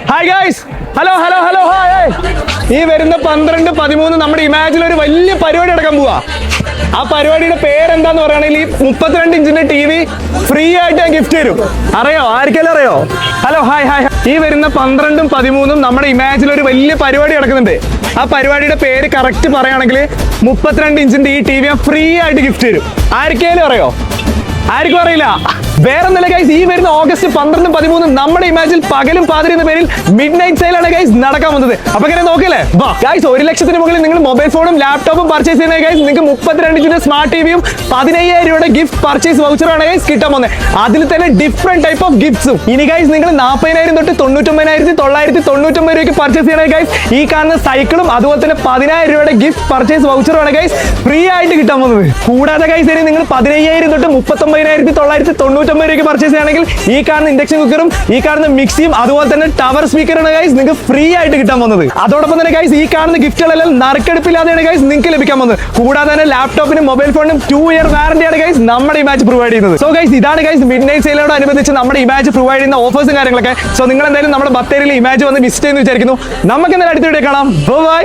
Hi guys, hello hello hello hi. ഈ വരുന്ന 12, 13 നമ്മുടെ ഇമാജിൽ ഒരു വലിയ പരിപാടി നടക്കാൻ പോവാ. ആ പരിപാടിയുടെ പേരെന്താന്ന് പറയുകയാണെങ്കിൽ ഈ 32 ഇഞ്ചിന്റെ TV ഫ്രീ ആയിട്ട് ഞാൻ ഗിഫ്റ്റ് തരും. അറിയോ? ആർക്കെല്ലാം അറിയോ? Hello hi hi. ഈ വരുന്ന 12, 13 നമ്മുടെ ഇമാജിൽ ഒരു വലിയ പരിപാടി നടക്കുന്നുണ്ട്. ആ പരിപാടിയുടെ പേര് കറക്റ്റ് പറയുകയാണെങ്കിൽ 32 ഇഞ്ചിന്റെ ഈ TV ഞാൻ ഫ്രീ ആയിട്ട് ഗിഫ്റ്റ് തരും. ആർക്കെങ്കിലും അറിയോ? ആർക്കും അറിയില്ല. വേറൊന്നല്ല ഗൈസ്, ഈ വരുന്ന ഓഗസ്റ്റ് 12, 13 നമ്മുടെ ഇമാജിൽ പകലും പാതിരി എന്ന പേരിൽ മിഡ് നൈറ്റ് സെയിലാണ് ഗൈസ് നടക്കാൻ വന്നത്. അപ്പൊ ഇങ്ങനെ നോക്കില്ലേ ഗൈസ്, 1 ലക്ഷത്തിന് മുകളിൽ നിങ്ങൾ മൊബൈൽ ഫോണും ലാപ്ടോപ്പും പർച്ചേസ് ചെയ്യുന്ന ഗൈസ് നിങ്ങൾക്ക് 32 ഇഞ്ചിന്റെ സ്മാർട്ട് ടിവിയും 15,000 രൂപയുടെ ഗിഫ്റ്റ് പർച്ചേസ് വൗച്ചറാണ് ഗൈസ് കിട്ടാൻ പോകുന്നത്. അതിൽ തന്നെ ഡിഫറെന്റ് ടൈപ്പ് ഓഫ് ഗിഫ്റ്റ്സും. ഇനി ഗൈസ് നിങ്ങൾ 40,000 തൊട്ട് 99,999 രൂപയ്ക്ക് പർച്ചേസ് ചെയ്യണ ഗൈസ് ഈ കാണുന്ന സൈക്കിളും അതുപോലെ തന്നെ 10,000 രൂപയുടെ ഗിഫ്റ്റ് പർച്ചേസ് വൗച്ചറാണ് ഗൈസ് ഫ്രീ ആയിട്ട് കിട്ടാൻ പോകുന്നത്. കൂടാതെ ഗൈസ് ഇനി നിങ്ങൾ 15,000 തൊട്ട് 39,999 രൂപയ്ക്ക് പർച്ചേസ് ചെയ്യണമെങ്കിൽ ഈ കാണുന്ന ഇൻഡക്ഷൻ കുക്കറും ഈ കാണുന്ന മിക്സിയും അതുപോലെ തന്നെ ടവർ സ്പീക്കറാണ് ഗൈസ് നിങ്ങൾക്ക് ഫ്രീ ആയിട്ട് കിട്ടാൻ പോകുന്നത്. അതോടൊപ്പം തന്നെ ഗൈസ് ഈ കാണുന്ന ഗിഫ്റ്റുകളെല്ലാം നറുക്കെടുപ്പില്ലാതെയാണ് ഗൈസ് നിങ്ങൾക്ക് ലഭിക്കാൻ പോകുന്നത്. കൂടാതെ തന്നെ ലാപ്ടോപ്പിനും മൊബൈൽ ഫോണിനും 2 ഇയർ വാറന്റിയാണ് ഗൈസ് നമ്മുടെ ഇമാജ് പ്രൊവൈഡ് ചെയ്യുന്നത്. സോ ഗൈസ് ഇതാണ് ഗൈസ് മിഡ് നൈറ്റ് സെയിലോട് അനുബന്ധിച്ച് നമ്മുടെ ഇമാജ് പ്രൊവൈഡ് ചെയ്യുന്ന ഓഫേഴ്സും കാര്യങ്ങളൊക്കെ. സോ നിങ്ങൾ എന്തായാലും നമ്മുടെ ബത്തേരിയിൽ ഇമാജ് വന്ന് വിസിറ്റ് ചെയ്യുന്നു വിചാരിക്കുന്നു. നമുക്ക് എന്തായാലും അടുത്ത വീഡിയോ കാണാം. ബൈ.